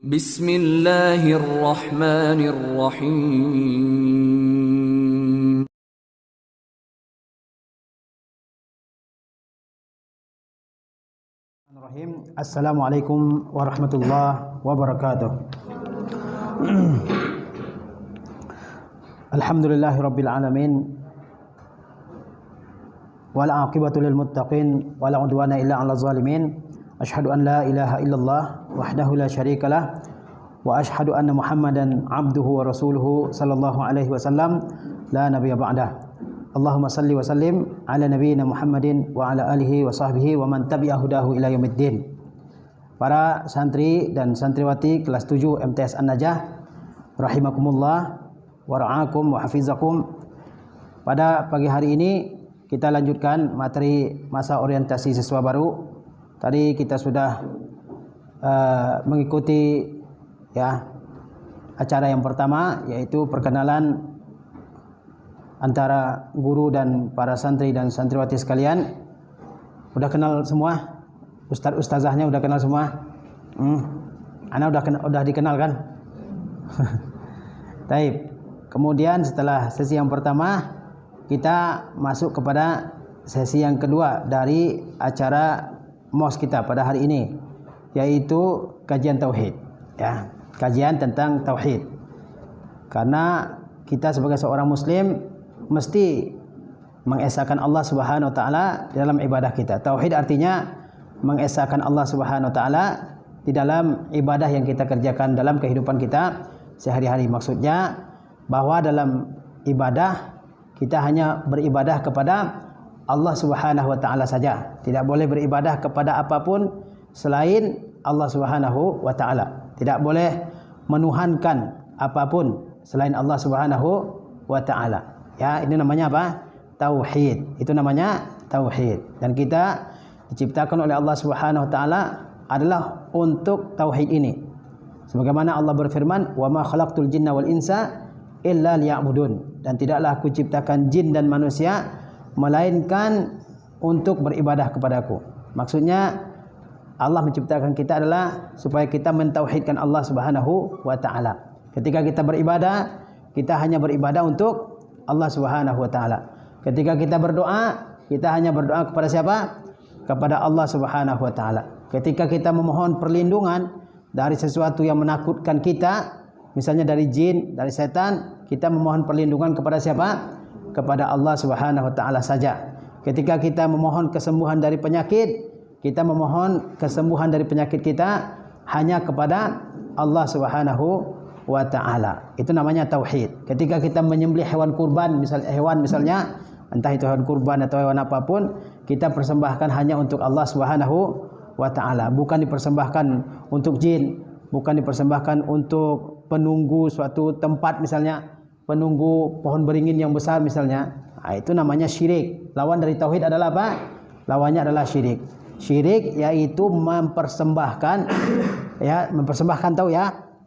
Bismillahirrahmanirrahim. Assalamualaikum warahmatullahi wabarakatuh. Alhamdulillahirabbil alamin. Wal aqibatu lil muttaqin wala udwana illa 'alal zalimin. Asyhadu an la ilaha illallah wahdahu la syarikalah wa asyhadu anna Muhammadan 'abduhu wa rasuluhu sallallahu alaihi wasallam la nabiyya ba'dah. Allahumma salli wa sallim ala nabiyyina Muhammadin wa ala alihi wa sahbihi wa man tabi'a hudahu ila yaumiddin. Para santri dan santriwati kelas 7 MTS An-Najah rahimakumullah wa ra'akum wa hafizakum. Pada pagi hari ini kita lanjutkan materi masa orientasi siswa baru. Tadi kita sudah mengikuti acara yang pertama, yaitu perkenalan antara guru dan para santri dan santriwati sekalian. Udah kenal semua? Ustazahnya udah kenal semua? Ana udah dikenal kan? Taib. Kemudian setelah sesi yang pertama, kita masuk kepada sesi yang kedua dari acara MOS kita pada hari ini, yaitu kajian tauhid, kajian tentang tauhid. Karena kita sebagai seorang muslim mesti mengesahkan Allah Subhanahu wa taala dalam ibadah kita. Tauhid artinya mengesahkan Allah Subhanahu wa taala di dalam ibadah yang kita kerjakan dalam kehidupan kita sehari-hari. Maksudnya bahwa dalam ibadah kita hanya beribadah kepada Allah Subhanahu wa taala saja. Tidak boleh beribadah kepada apapun selain Allah Subhanahu wa taala. Tidak boleh menuhankan apapun selain Allah Subhanahu wa taala. Ya, ini namanya apa? Tauhid. Itu namanya tauhid. Dan kita diciptakan oleh Allah Subhanahu wa taala adalah untuk tauhid ini. Sebagaimana Allah berfirman, "Wa ma khalaqtul jinna wal insa illa liya'budun." Dan tidaklah aku ciptakan jin dan manusia melainkan untuk beribadah kepadaku. Maksudnya Allah menciptakan kita adalah supaya kita mentauhidkan Allah Subhanahu wa taala. Ketika kita beribadah, kita hanya beribadah untuk Allah Subhanahu wa taala. Ketika kita berdoa, kita hanya berdoa kepada siapa? Kepada Allah Subhanahu wa taala. Ketika kita memohon perlindungan dari sesuatu yang menakutkan kita, misalnya dari jin, dari setan, kita memohon perlindungan kepada siapa? Kepada Allah Subhanahu wa taala saja. Ketika kita memohon kesembuhan dari penyakit, kita memohon kesembuhan dari penyakit kita hanya kepada Allah Subhanahu wa taala. Itu namanya tauhid. Ketika kita menyembelih hewan kurban, misalnya entah itu hewan kurban atau hewan apapun, kita persembahkan hanya untuk Allah Subhanahu wa taala, bukan dipersembahkan untuk jin, bukan dipersembahkan untuk penunggu suatu tempat, misalnya penunggu pohon beringin yang besar misalnya. Itu namanya syirik. Lawan dari tauhid adalah apa? Lawannya adalah syirik. Syirik yaitu mempersembahkan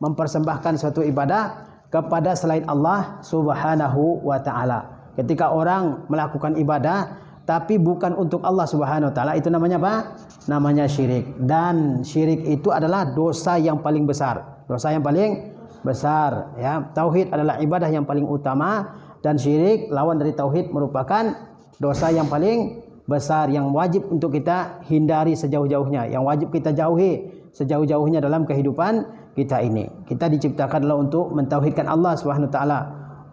mempersembahkan suatu ibadah kepada selain Allah Subhanahu wa taala. Ketika orang melakukan ibadah tapi bukan untuk Allah Subhanahu wa taala, itu namanya apa? Namanya syirik. Dan syirik itu adalah dosa yang paling besar. Dosa yang paling besar, Tauhid adalah ibadah yang paling utama, dan syirik lawan dari tauhid merupakan dosa yang paling besar yang wajib untuk kita hindari sejauh-jauhnya, yang wajib kita jauhi sejauh-jauhnya dalam kehidupan kita ini. Kita diciptakan adalah untuk mentauhidkan Allah Subhanahu wa taala,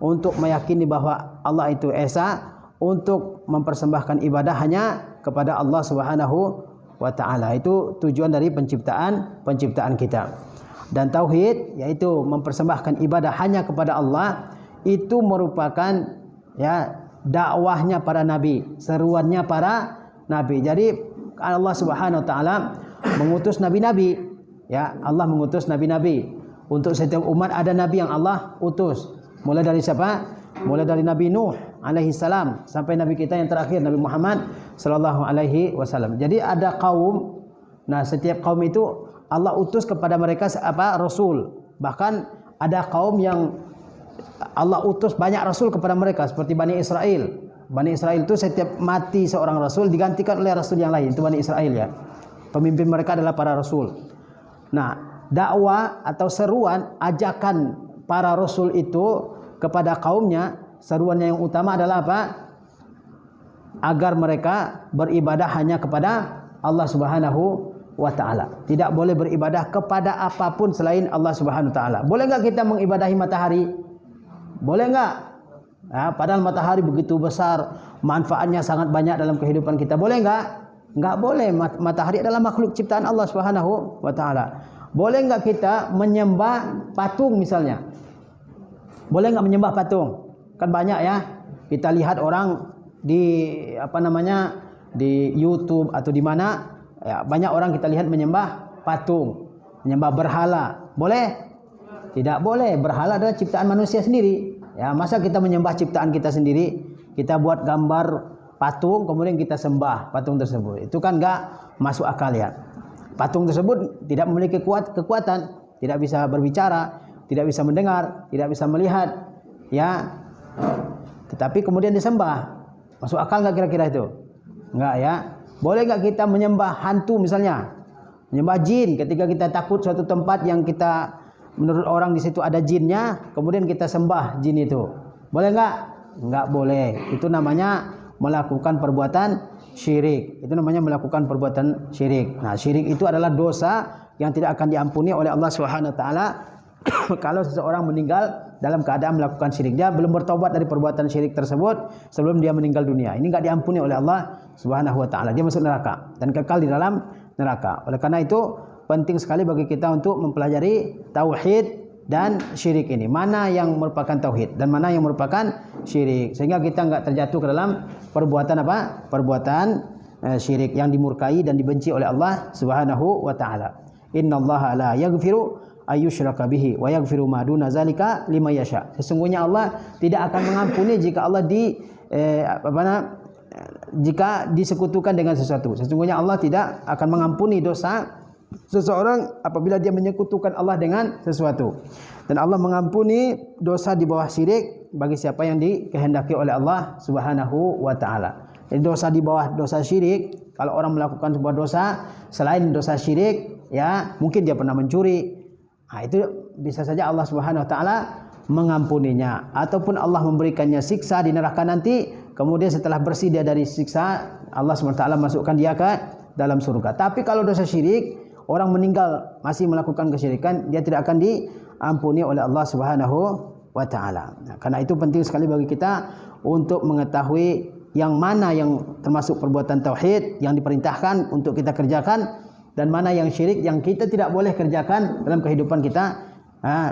untuk meyakini bahwa Allah itu esa, untuk mempersembahkan ibadah hanya kepada Allah Subhanahu wa taala. Itu tujuan dari penciptaan kita. Dan tauhid yaitu mempersembahkan ibadah hanya kepada Allah, itu merupakan dakwahnya para nabi, seruannya para nabi. Jadi Allah Subhanahu wa taala mengutus nabi-nabi, Allah mengutus nabi-nabi. Untuk setiap umat ada nabi yang Allah utus. Mulai dari siapa? Mulai dari Nabi Nuh alaihi salam sampai nabi kita yang terakhir Nabi Muhammad sallallahu alaihi wasallam. Jadi ada kaum, setiap kaum itu Allah utus kepada mereka rasul. Bahkan ada kaum yang Allah utus banyak rasul kepada mereka, seperti Bani Israel. Bani Israel itu setiap mati seorang rasul digantikan oleh rasul yang lain. Itu Bani Israel, Pemimpin mereka adalah para rasul. Nah, dakwah atau seruan ajakan para rasul itu kepada kaumnya, seruannya yang utama adalah apa? Agar mereka beribadah hanya kepada Allah Subhanahu wa ta'ala. Tidak boleh beribadah kepada apapun selain Allah Subhanahu wa ta'ala. Boleh enggak kita mengibadahi matahari? Boleh enggak? Ya, padahal matahari begitu besar, manfaatnya sangat banyak dalam kehidupan kita. Boleh enggak? Enggak boleh. Matahari adalah makhluk ciptaan Allah Subhanahu wa ta'ala. Boleh enggak kita menyembah patung misalnya? Boleh enggak menyembah patung? Kan banyak ya. Kita lihat orang di di YouTube atau di mana ya, banyak orang kita lihat menyembah patung, menyembah berhala. Boleh? Tidak boleh. Berhala adalah ciptaan manusia sendiri. Ya, masa kita menyembah ciptaan kita sendiri? Kita buat gambar patung kemudian kita sembah patung tersebut. Itu kan enggak masuk akal ya. Patung tersebut tidak memiliki kekuatan, tidak bisa berbicara, tidak bisa mendengar, tidak bisa melihat, ya. Tetapi kemudian disembah. Masuk akal enggak kira-kira itu? Enggak ya. Boleh enggak kita menyembah hantu misalnya? Menyembah jin ketika kita takut suatu tempat yang kita menurut orang di situ ada jinnya, kemudian kita sembah jin itu. Boleh enggak? Enggak boleh. Itu namanya melakukan perbuatan syirik. Itu namanya melakukan perbuatan syirik. Nah, syirik itu adalah dosa yang tidak akan diampuni oleh Allah Subhanahu wa taala kalau seseorang meninggal dalam keadaan melakukan syirik. Dia belum bertobat dari perbuatan syirik tersebut sebelum dia meninggal dunia. Ini enggak diampuni oleh Allah Subhanahu wa taala. Dia masuk neraka dan kekal di dalam neraka. Oleh karena itu penting sekali bagi kita untuk mempelajari tauhid dan syirik ini. Mana yang merupakan tauhid dan mana yang merupakan syirik. Sehingga kita enggak terjatuh ke dalam perbuatan apa? Perbuatan syirik yang dimurkai dan dibenci oleh Allah Subhanahu wa taala. Innallaha la yaghfiru ayyushraka bihi wa yaghfiru ma duna zalika liman yasha. Sesungguhnya Allah tidak akan mengampuni jika Allah jika disekutukan dengan sesuatu. Sesungguhnya Allah tidak akan mengampuni dosa seseorang apabila dia menyekutukan Allah dengan sesuatu. Dan Allah mengampuni dosa di bawah syirik bagi siapa yang dikehendaki oleh Allah Subhanahu wa taala. Jadi dosa di bawah dosa syirik, kalau orang melakukan sebuah dosa selain dosa syirik, ya, mungkin dia pernah mencuri. Nah, itu bisa saja Allah Subhanahu wa taala mengampuninya ataupun Allah memberikannya siksa di neraka nanti, kemudian setelah bersih dia dari siksa, Allah Subhanahu wa taala masukkan dia ke dalam surga. Tapi kalau dosa syirik, orang meninggal masih melakukan kesyirikan, dia tidak akan diampuni oleh Allah Subhanahu wa taala. Nah, karena itu penting sekali bagi kita untuk mengetahui yang mana yang termasuk perbuatan tauhid yang diperintahkan untuk kita kerjakan dan mana yang syirik yang kita tidak boleh kerjakan dalam kehidupan kita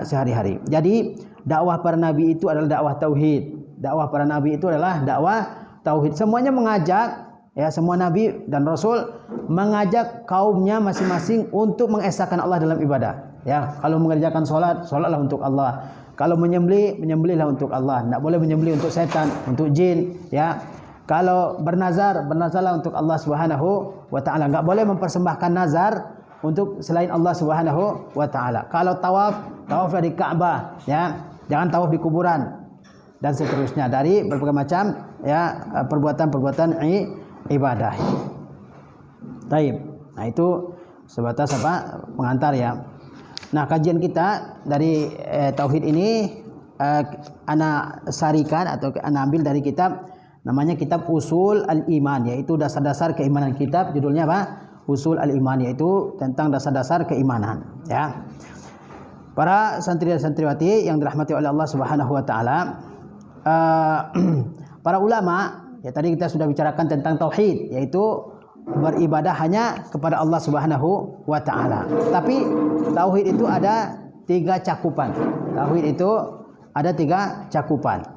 sehari-hari. Jadi dakwah para nabi itu adalah dakwah tauhid. Dakwah para nabi itu adalah dakwah tauhid. Semuanya mengajak, ya, semua nabi dan rasul mengajak kaumnya masing-masing untuk mengesahkan Allah dalam ibadah. Ya, kalau mengerjakan salat, salatlah untuk Allah. Kalau menyembelih, menyembelihlah untuk Allah. Tidak boleh menyembelih untuk setan, untuk jin, ya. Kalau bernazar, bernazarlah untuk Allah Subhanahu wa taala. Enggak boleh mempersembahkan nazar untuk selain Allah Subhanahu wa taala. Kalau tawaf, tawaflah di Ka'bah, ya. Jangan tawaf di kuburan dan seterusnya dari berbagai macam, ya, perbuatan-perbuatan ibadah. Baik. Nah, itu sebatas pengantar, ya. Nah, kajian kita dari tauhid ini ana sarikan atau ana ambil dari kitab namanya kitab Usul Al-Iman, yaitu dasar-dasar keimanan. Kitab judulnya apa? Usul Al-Iman, yaitu tentang dasar-dasar keimanan, ya. Para santri dan santriwati yang dirahmati oleh Allah Subhanahu wa taala, para ulama, ya, tadi kita sudah bicarakan tentang tauhid, yaitu beribadah hanya kepada Allah Subhanahu wa taala. Tapi tauhid itu ada 3 cakupan. Tauhid itu ada 3 cakupan.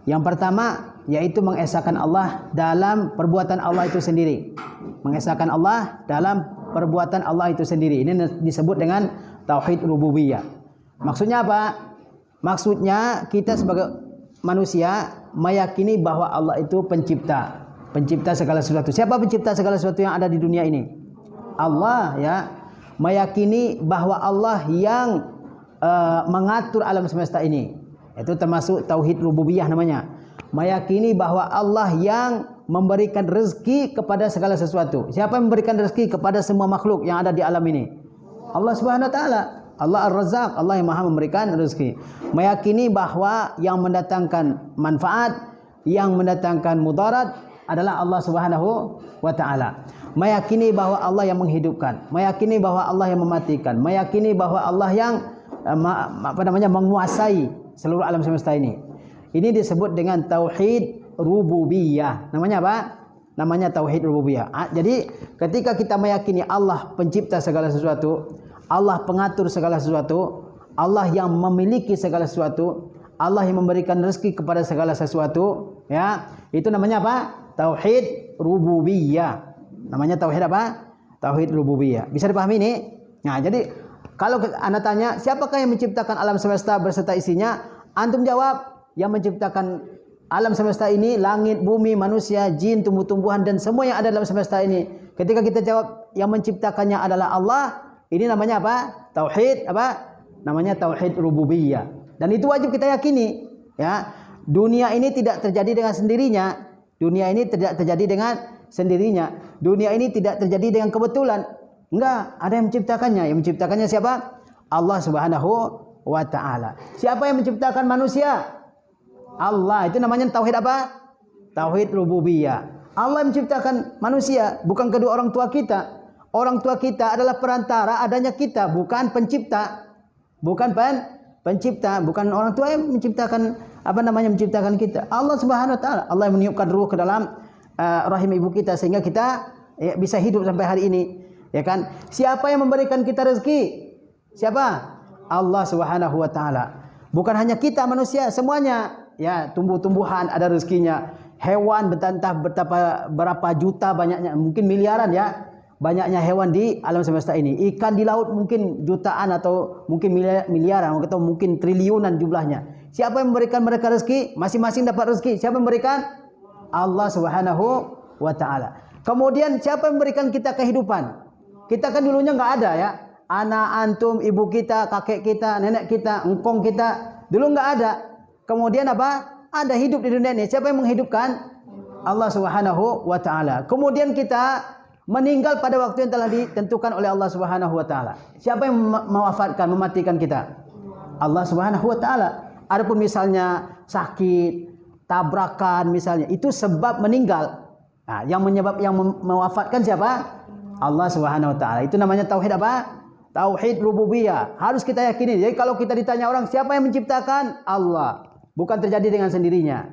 Yang pertama yaitu mengesahkan Allah dalam perbuatan Allah itu sendiri. Mengesahkan Allah dalam perbuatan Allah itu sendiri. Ini disebut dengan tauhid rububiyah. Maksudnya apa? Maksudnya kita sebagai manusia meyakini bahwa Allah itu pencipta, pencipta segala sesuatu. Siapa pencipta segala sesuatu yang ada di dunia ini? Allah, ya. Meyakini bahwa Allah yang mengatur alam semesta ini. Itu termasuk tauhid rububiyah namanya. Meyakini bahwa Allah yang memberikan rezeki kepada segala sesuatu. Siapa yang memberikan rezeki kepada semua makhluk yang ada di alam ini? Allah Subhanahu wa taala. Allah Ar-Razzaq, Allah yang Maha memberikan rezeki. Meyakini bahwa yang mendatangkan manfaat, yang mendatangkan mudarat adalah Allah Subhanahu wa taala. Meyakini bahwa Allah yang menghidupkan, meyakini bahwa Allah yang mematikan, meyakini bahwa Allah yang menguasai seluruh alam semesta ini. Ini disebut dengan tauhid rububiyah. Namanya apa? Namanya tauhid rububiyah. Jadi ketika kita meyakini Allah pencipta segala sesuatu, Allah pengatur segala sesuatu, Allah yang memiliki segala sesuatu, Allah yang memberikan rezeki kepada segala sesuatu, ya, itu namanya apa? Tauhid rububiyah. Namanya tauhid apa? Tauhid rububiyah. Bisa dipahami ini? Nah, jadi kalau Anda tanya, siapakah yang menciptakan alam semesta beserta isinya? Antum jawab, yang menciptakan alam semesta ini, langit, bumi, manusia, jin, tumbuh-tumbuhan dan semua yang ada dalam semesta ini. Ketika kita jawab yang menciptakannya adalah Allah, ini namanya apa? Tauhid apa? Namanya tauhid rububiyah. Dan itu wajib kita yakini, ya. Dunia ini tidak terjadi dengan sendirinya. Dunia ini tidak terjadi dengan sendirinya. Dunia ini tidak terjadi dengan kebetulan. Enggak, ada yang menciptakannya. Yang menciptakannya siapa? Allah Subhanahu wa taala. Siapa yang menciptakan manusia? Allah. Itu namanya tauhid apa? Tauhid rububiyah. Allah menciptakan manusia, bukan kedua orang tua kita. Orang tua kita adalah perantara adanya kita, bukan pencipta. Bukan pencipta, bukan orang tua yang menciptakan menciptakan kita. Allah Subhanahu wa taala. Allah yang meniupkan ruh ke dalam rahim ibu kita sehingga kita bisa hidup sampai hari ini. Ya kan? Siapa yang memberikan kita rezeki? Siapa? Allah Subhanahu wa taala. Bukan hanya kita manusia, semuanya. Ya, tumbuh-tumbuhan ada rezekinya. Hewan entah berapa juta banyaknya, mungkin miliaran ya. Banyaknya hewan di alam semesta ini. Ikan di laut mungkin jutaan atau mungkin miliaran atau mungkin triliunan jumlahnya. Siapa yang memberikan mereka rezeki? Masing-masing dapat rezeki. Siapa yang memberikan? Allah Subhanahu wa taala. Kemudian siapa yang memberikan kita kehidupan? Kita kan dulunya enggak ada ya. Anak, antum, ibu kita, kakek kita, nenek kita, engkong kita, dulu enggak ada. Kemudian apa? Ada hidup di dunia ini. Siapa yang menghidupkan? Allah Subhanahu wa taala. Kemudian kita meninggal pada waktu yang telah ditentukan oleh Allah Subhanahu wa taala. Siapa yang mewafatkan, mematikan kita? Allah Subhanahu wa taala. Adapun misalnya sakit, tabrakan misalnya, itu sebab meninggal. Nah, yang mewafatkan siapa? Allah Subhanahu wa taala. Itu namanya tauhid apa? Tauhid rububiyah. Harus kita yakini. Jadi kalau kita ditanya orang, siapa yang menciptakan? Allah. Bukan terjadi dengan sendirinya.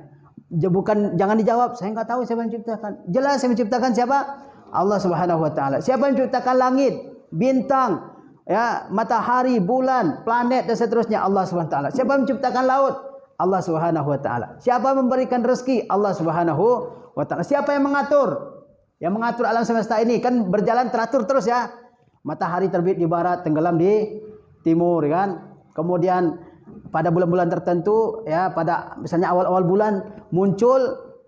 Jangan dijawab, saya enggak tahu siapa yang menciptakan. Jelas yang menciptakan siapa? Allah Subhanahu wa taala. Siapa yang menciptakan langit, bintang, ya, matahari, bulan, planet dan seterusnya? Allah Subhanahu wa taala. Siapa yang menciptakan laut? Allah Subhanahu wa taala. Siapa yang memberikan rezeki? Allah Subhanahu wa taala. Siapa yang mengatur? Yang mengatur alam semesta ini kan berjalan teratur terus ya. Matahari terbit di barat, tenggelam di timur kan. Kemudian pada bulan-bulan tertentu ya, pada misalnya awal-awal bulan muncul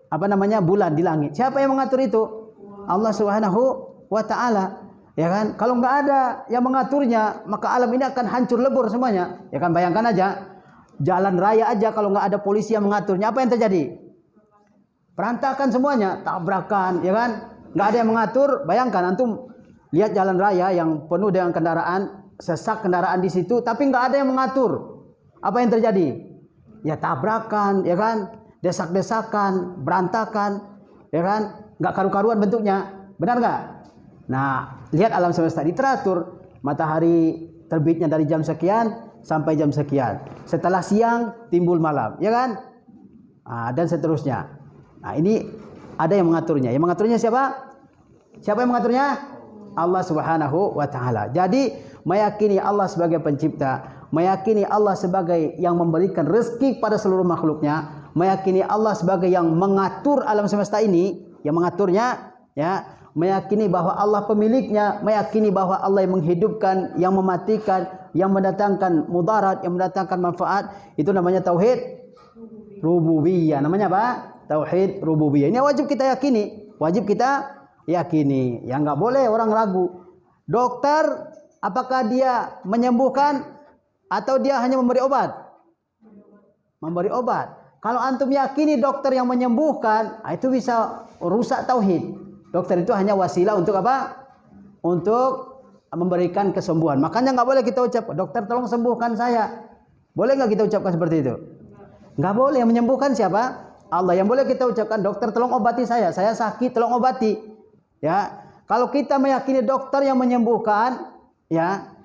bulan di langit. Siapa yang mengatur itu? Allah Subhanahu wa taala. Ya kan? Kalau enggak ada yang mengaturnya, maka alam ini akan hancur lebur semuanya. Ya kan, bayangkan aja. Jalan raya aja kalau enggak ada polisi yang mengaturnya, apa yang terjadi? Berantakan semuanya, tabrakan, ya kan? Enggak ada yang mengatur. Bayangkan antum lihat jalan raya yang penuh dengan kendaraan, sesak kendaraan di situ, tapi enggak ada yang mengatur. Apa yang terjadi? Ya tabrakan, ya kan? Desak-desakan, berantakan, ya kan? Enggak karu-karuan bentuknya. Benar enggak? Nah, lihat alam semesta diteratur. Matahari terbitnya dari jam sekian sampai jam sekian. Setelah siang timbul malam, ya kan? Nah, dan seterusnya. Nah, ini ada yang mengaturnya. Yang mengaturnya siapa? Siapa yang mengaturnya? Allah Subhanahu wa taala. Jadi, meyakini Allah sebagai pencipta, meyakini Allah sebagai yang memberikan rezeki pada seluruh makhluknya, meyakini Allah sebagai yang mengatur alam semesta ini, yang mengaturnya, ya, meyakini bahwa Allah pemiliknya, meyakini bahwa Allah yang menghidupkan, yang mematikan, yang mendatangkan mudarat, yang mendatangkan manfaat, itu namanya tauhid rububiyah. Namanya apa? Tauhid rububiyah. Ini wajib kita yakini, wajib kita yakini. Ya enggak boleh orang ragu. Dokter, apakah dia menyembuhkan atau dia hanya memberi obat? Memberi obat. Kalau antum yakini dokter yang menyembuhkan, itu bisa rusak tauhid. Dokter itu hanya wasilah untuk apa? Untuk memberikan kesembuhan. Makanya nggak boleh kita ucap, dokter tolong sembuhkan saya. Boleh nggak kita ucapkan seperti itu? Nggak boleh. Yang menyembuhkan siapa? Allah. Yang boleh kita ucapkan, dokter tolong obati saya sakit, tolong obati. Ya, kalau kita meyakini dokter yang menyembuhkan, ya,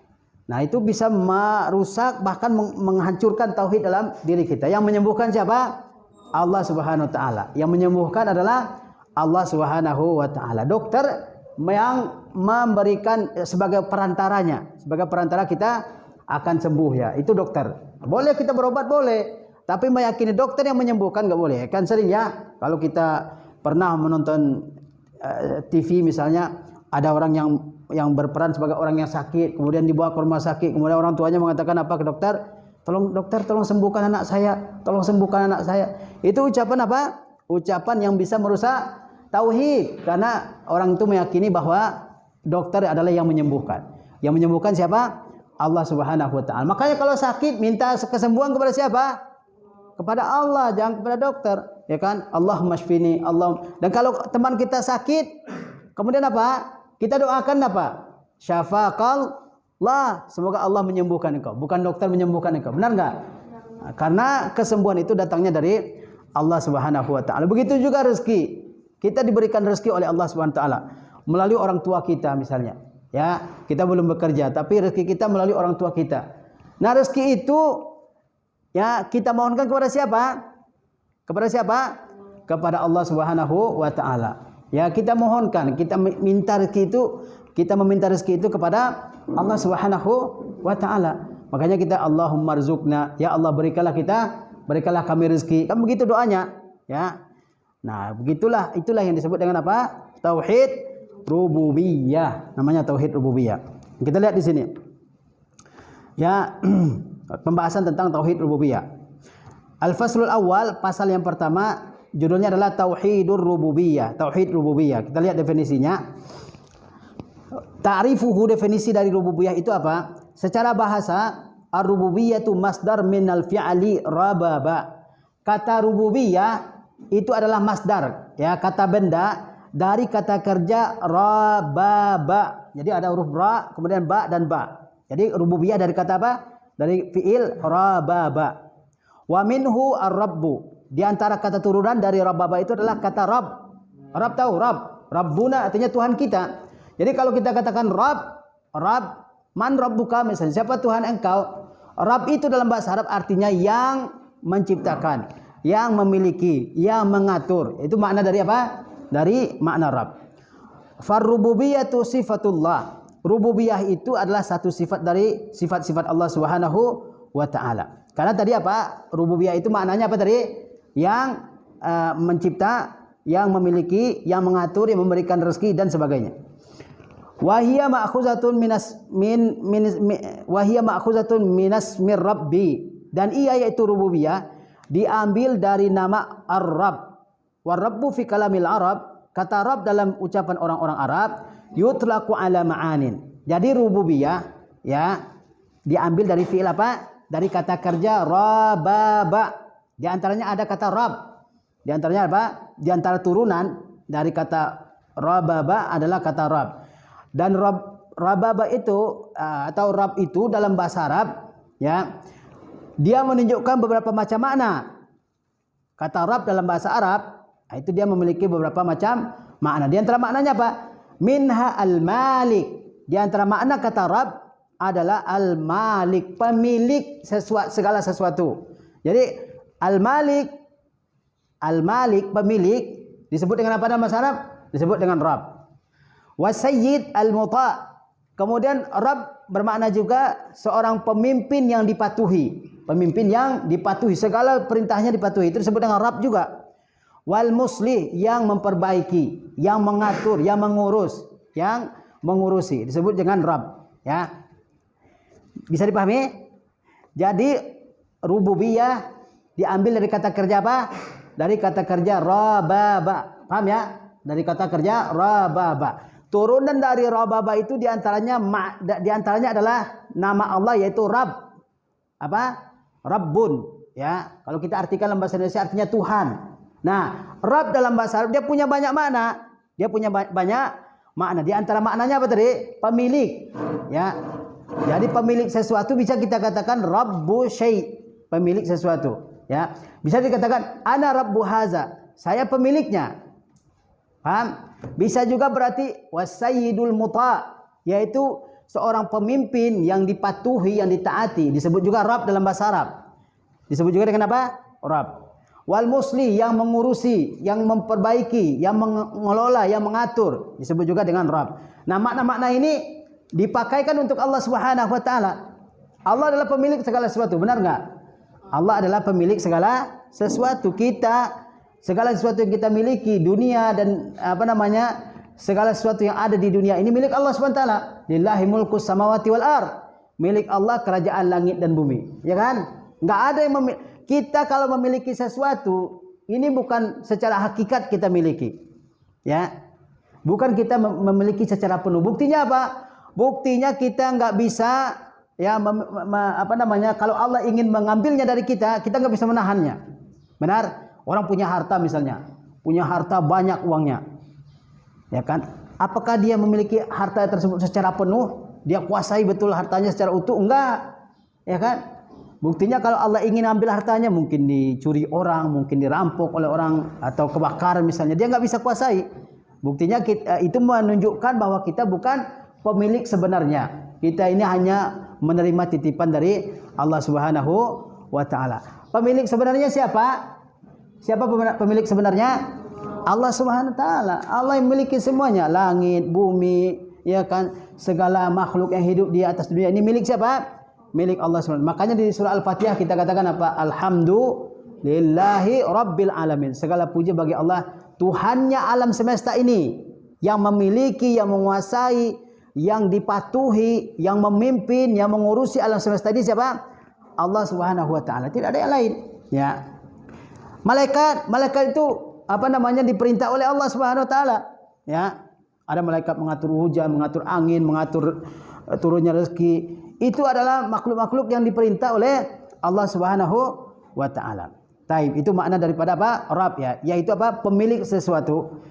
nah itu bisa merusak bahkan menghancurkan tauhid dalam diri kita. Yang menyembuhkan siapa? Allah Subhanahu wa taala. Yang menyembuhkan adalah Allah Subhanahu wa taala. Dokter yang memberikan sebagai perantaranya, sebagai perantara kita akan sembuh, ya. Itu dokter. Boleh kita berobat, boleh. Tapi meyakini dokter yang menyembuhkan nggak boleh. Kan sering ya, kalau kita pernah menonton TV misalnya, ada orang yang berperan sebagai orang yang sakit, kemudian dibawa ke rumah sakit, kemudian orang tuanya mengatakan apa ke dokter? Dokter, tolong sembuhkan anak saya, tolong sembuhkan anak saya. Itu ucapan apa? Ucapan yang bisa merusak tauhid, karena orang itu meyakini bahwa dokter adalah yang menyembuhkan. Yang menyembuhkan siapa? Allah Subhanahu wa taala. Makanya kalau sakit minta kesembuhan kepada siapa? Kepada Allah, jangan kepada dokter, ya kan? Allahumma shfini, Allah. Dan kalau teman kita sakit, kemudian apa? Kita doakan apa? Syafaqallah, semoga Allah menyembuhkan engkau, bukan dokter menyembuhkan engkau. Benar enggak? Nah, karena kesembuhan itu datangnya dari Allah Subhanahu wa taala. Begitu juga rezeki. Kita diberikan rezeki oleh Allah Subhanahu wa taala melalui orang tua kita misalnya. Ya, kita belum bekerja tapi rezeki kita melalui orang tua kita. Nah, rezeki itu ya kita mohonkan kepada siapa? Kepada siapa? Kepada Allah Subhanahu wa taala. Ya, kita mohonkan, kita minta rezeki itu, kita meminta rezeki itu kepada Allah Subhanahu wa taala. Makanya kita Allahumma rzuqna, ya Allah berikanlah kami rezeki. Kan begitu doanya, ya. Nah, itulah yang disebut dengan apa? Tauhid rububiyah. Namanya tauhid rububiyah. Kita lihat di sini. Ya, pembahasan tentang tauhid rububiyah. Al-faslul awal, pasal yang pertama, judulnya adalah tauhidur rububiyah, tauhid rububiyah. Kita lihat definisinya. Ta'rifuhu, definisi dari rububiyah itu apa? Secara bahasa, ar-rububiyatu masdar minal fi'li rababa. Kata rububiyah itu adalah masdar, ya, kata benda dari kata kerja rababa. Jadi ada huruf ra, kemudian ba dan ba. Jadi rububiyah dari kata apa? Dari fiil rababa. Wa minhu ar-rabbu. Di antara kata turunan dari rababa itu adalah kata rab. Rab tahu rab? Rabbuna artinya Tuhan kita. Jadi kalau kita katakan rab, man rabbuka, misalnya siapa Tuhan engkau? Rab itu dalam bahasa Arab artinya yang menciptakan, yang memiliki, yang mengatur. Itu makna dari apa? Dari makna Rabb. Farrububiyatu sifatullah. Rububiyah itu adalah satu sifat dari sifat-sifat Allah Subhanahu wa taala. Karena tadi apa? Rububiyah itu maknanya apa tadi? Yang mencipta, yang memiliki, yang mengatur, yang memberikan rezeki dan sebagainya. Wahia ma'khuzatun minas mir rabbi. Dan ia yaitu rububiyah diambil dari nama Ar-Rabb. War-Rabbu fi kalamil Arab, kata Rabb dalam ucapan orang-orang Arab, yutlaqu ala ma'anin. Jadi rububiyah ya diambil dari fiil apa? Dari kata kerja rababa. Di antaranya ada kata Rabb. Di antaranya apa? Di antara turunan dari kata rababa adalah kata Rabb. Dan rababa itu atau Rabb itu dalam bahasa Arab ya, dia menunjukkan beberapa macam makna. Kata Rabb dalam bahasa Arab itu dia memiliki beberapa macam makna. Di antara maknanya apa? Minha al-malik. Di antara makna kata Rabb adalah al-malik, pemilik segala sesuatu. Jadi al-malik, pemilik, disebut dengan apa dalam bahasa Arab? Disebut dengan Rabb. Wasayyid al-muta'. Kemudian Rabb bermakna juga seorang pemimpin yang dipatuhi. Pemimpin yang dipatuhi, segala perintahnya dipatuhi. Itu disebut dengan Rabb juga. Wal muslih, yang memperbaiki, yang mengatur, yang mengurus, yang mengurusi, disebut dengan Rabb, ya. Bisa dipahami? Jadi rububiyah diambil dari kata kerja apa? Dari kata kerja rababa. Paham ya? Dari kata kerja rababa. Turunan dari rababa itu diantaranya adalah nama Allah yaitu Rabb. Apa? Rabbun. Ya, kalau kita artikan dalam bahasa Indonesia artinya Tuhan. Nah, Rabb dalam bahasa Arab dia punya banyak makna. Dia punya banyak makna. Di antara maknanya apa tadi? Pemilik. ya. Jadi pemilik sesuatu bisa kita katakan Rabbu syai', pemilik sesuatu, ya. Bisa dikatakan ana Rabbu haza, saya pemiliknya. Paham? Bisa juga berarti wasayyidul muta', yaitu seorang pemimpin yang dipatuhi, yang ditaati, disebut juga Rabb dalam bahasa Arab. Disebut juga dengan apa? Rabb. Wal musli, yang mengurusi, yang memperbaiki, yang mengelola, yang mengatur, disebut juga dengan Rabb. Nah, makna-makna ini dipakaikan untuk Allah Subhanahu wa taala. Allah adalah pemilik segala sesuatu, benar enggak? Allah adalah pemilik segala sesuatu. Segala sesuatu yang kita miliki, dunia dan segala sesuatu yang ada di dunia ini milik Allah Subhanahu wa taala. Lillahi mulkus samawati wal ard. Milik Allah kerajaan langit dan bumi, ya kan? Enggak ada yang kita kalau memiliki sesuatu, ini bukan secara hakikat kita miliki. Ya. Bukan kita memiliki secara penuh. Buktinya apa? Buktinya kita nggak bisa kalau Allah ingin mengambilnya dari kita nggak bisa menahannya. Benar? Orang punya harta misalnya, punya harta banyak uangnya. Ya kan? Apakah dia memiliki harta tersebut secara penuh? Dia kuasai betul hartanya secara utuh? Enggak. Ya kan? Buktinya kalau Allah ingin ambil hartanya, mungkin dicuri orang, mungkin dirampok oleh orang, atau kebakaran misalnya, dia nggak bisa kuasai. Buktinya itu menunjukkan bahwa kita bukan pemilik sebenarnya. Kita ini hanya menerima titipan dari Allah Subhanahu wa taala. Pemilik sebenarnya siapa? Siapa pemilik sebenarnya? Allah Subhanahu wa taala. Allah yang memiliki semuanya, langit, bumi, ya kan, segala makhluk yang hidup di atas dunia ini milik siapa? Milik Allah SWT. Makanya di surah Al-Fatihah kita katakan apa? Alhamdulillahi Rabbil Alamin. Segala puji bagi Allah, Tuhannya alam semesta ini, yang memiliki, yang menguasai, yang dipatuhi, yang memimpin, yang mengurusi alam semesta ini siapa? Allah Subhanahu wa taala. Tidak ada yang lain, ya. Malaikat itu diperintah oleh Allah Subhanahu wa taala, ya. Ada malaikat mengatur hujan, mengatur angin, mengatur turunnya rezeki. Itu adalah makhluk-makhluk yang diperintah oleh Allah Subhanahu wa taala. Taib, itu makna daripada apa? Rabb, ya, yaitu apa? Pemilik sesuatu.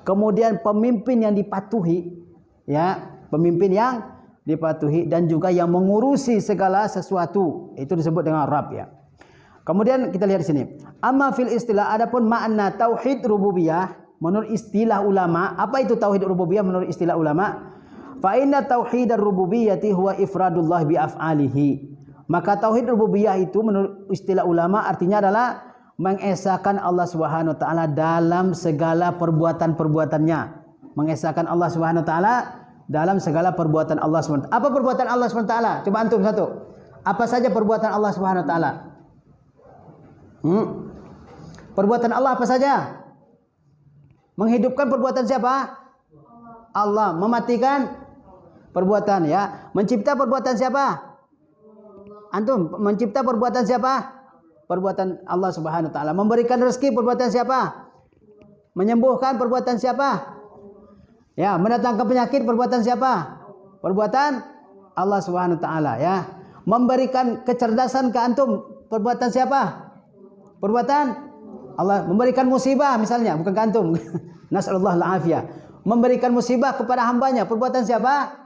Kemudian pemimpin yang dipatuhi, ya, pemimpin yang dipatuhi dan juga yang mengurusi segala sesuatu. Itu disebut dengan Rabb, ya. Kemudian kita lihat di sini. Amma fil istilah, adapun makna tauhid rububiyah menurut istilah ulama. Apa itu tauhid rububiyah menurut istilah ulama? Fa inna tauhidar rububiyyati huwa ifradullah bi af'alihi. Maka tauhid rububiyah itu menurut istilah ulama artinya adalah mengesahkan Allah Subhanahu wa taala dalam segala perbuatan-perbuatannya. Mengesahkan Allah Subhanahu wa taala dalam segala perbuatan Allah Subhanahu wa taala. Apa perbuatan Allah Subhanahu wa taala? Coba antum satu. Apa saja perbuatan Allah Subhanahu wa taala? Perbuatan Allah apa saja? Menghidupkan perbuatan siapa? Allah. Mematikan perbuatan, ya. Mencipta perbuatan siapa? Antum. Mencipta perbuatan siapa? Perbuatan Allah Subhanahu wa taala. Memberikan rezeki perbuatan siapa? Menyembuhkan perbuatan siapa? Ya, mendatangkan penyakit perbuatan siapa? Perbuatan Allah Subhanahu wa taala, ya. Memberikan kecerdasan ke antum perbuatan siapa? Perbuatan Allah. Memberikan musibah misalnya, bukan ke antum. Nasallallahu al-afiyah. Memberikan musibah kepada hambanya perbuatan siapa?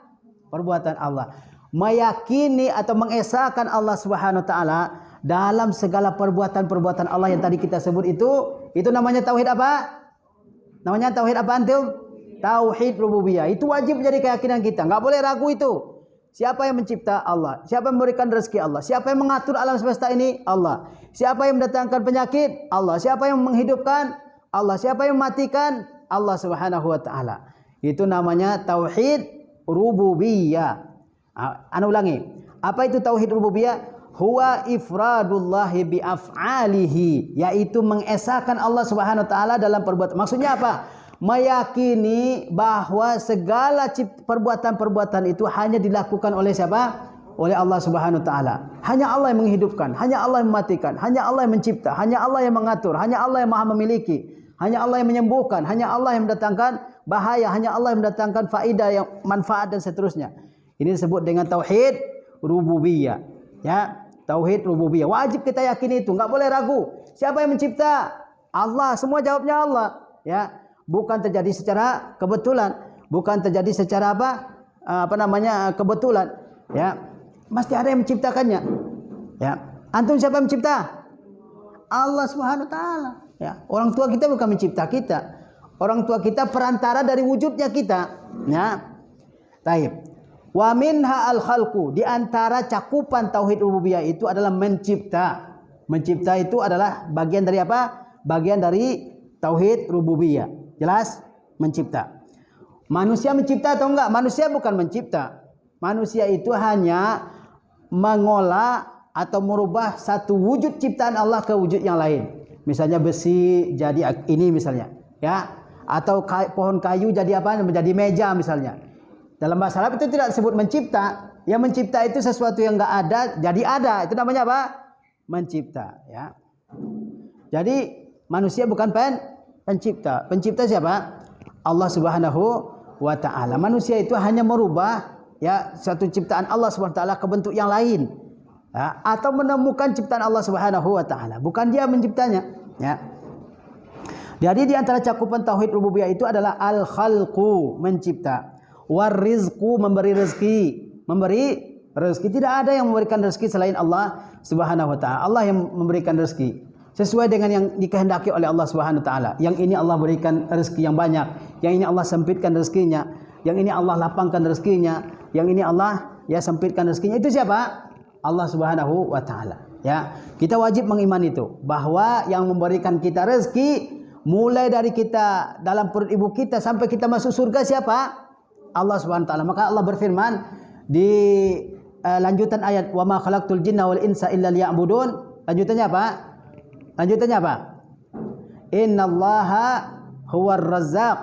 Perbuatan Allah. Meyakini atau mengesahkan Allah Subhanahu wa taala dalam segala perbuatan-perbuatan Allah yang tadi kita sebut itu namanya tauhid apa? Namanya tauhid apa antum? Tauhid rububiyah. Itu wajib menjadi keyakinan kita. Enggak boleh ragu itu. Siapa yang mencipta? Allah. Siapa yang memberikan rezeki? Allah. Siapa yang mengatur alam semesta ini? Allah. Siapa yang mendatangkan penyakit? Allah. Siapa yang menghidupkan? Allah. Siapa yang mematikan? Allah Subhanahu wa taala. Itu namanya tauhid rububiyah. Ana ulangi. Apa itu tauhid rububiyah? Huwa ifradullahi bi af'alihi, yaitu mengesahkan Allah Subhanahu wa taala dalam perbuatan. Maksudnya apa? Meyakini bahwa segala perbuatan-perbuatan itu hanya dilakukan oleh siapa? Oleh Allah Subhanahu wa taala. Hanya Allah yang menghidupkan, hanya Allah yang mematikan, hanya Allah yang mencipta, hanya Allah yang mengatur, hanya Allah yang Maha memiliki, hanya Allah yang menyembuhkan, hanya Allah yang mendatangkan bahaya, hanya Allah yang mendatangkan faedah, yang manfaat dan seterusnya. Ini disebut dengan tauhid rububiyah. Ya, tauhid rububiyah. Wajib kita yakini itu, enggak boleh ragu. Siapa yang mencipta? Allah, semua jawabnya Allah, ya. Bukan terjadi secara kebetulan, bukan terjadi secara apa? kebetulan, ya. Mesti ada yang menciptakannya. Ya. Antum siapa yang mencipta? Allah Subhanahu wa taala, ya. Orang tua kita bukan mencipta kita. Orang tua kita perantara dari wujudnya kita, ya. Taib. Wa minha al-khalqu, di antara cakupan tauhid rububiyah itu adalah mencipta. Mencipta itu adalah bagian dari apa? Bagian dari tauhid rububiyah. Jelas? Mencipta. Manusia mencipta atau enggak? Manusia bukan mencipta. Manusia itu hanya mengolah atau merubah satu wujud ciptaan Allah ke wujud yang lain. Misalnya besi jadi ini misalnya, ya. Atau pohon kayu jadi apa? Menjadi meja misalnya. Dalam bahasa Arab itu tidak disebut mencipta. Yang mencipta itu sesuatu yang enggak ada jadi ada. Itu namanya apa? Mencipta, ya. Jadi manusia bukan pencipta. Pencipta siapa? Allah Subhanahu wa taala. Manusia itu hanya merubah, ya, satu ciptaan Allah Subhanahu wa taala ke bentuk yang lain. Ya, atau menemukan ciptaan Allah Subhanahu wa taala. Bukan dia menciptanya, ya. Jadi di antara cakupan tauhid rububiyah itu adalah al-khalqu, mencipta. Warizqu, memberi rezeki. Memberi rezeki. Tidak ada yang memberikan rezeki selain Allah Subhanahu wa taala. Allah yang memberikan rezeki sesuai dengan yang dikehendaki oleh Allah Subhanahu wa taala. Yang ini Allah berikan rezeki yang banyak, yang ini Allah sempitkan rezekinya, yang ini Allah lapangkan rezekinya, yang ini Allah ya sempitkan rezekinya. Itu siapa? Allah Subhanahu wa taala, ya. Kita wajib mengimani itu, bahwa yang memberikan kita rezeki mulai dari kita dalam perut ibu kita sampai kita masuk surga siapa? Allah Subhanahu wa taala. Maka Allah berfirman di lanjutan ayat, wa ma khalaqtul jinna wal insa illa liya'budun. Lanjutannya apa? Lanjutannya apa? Innallaha huwar razzaq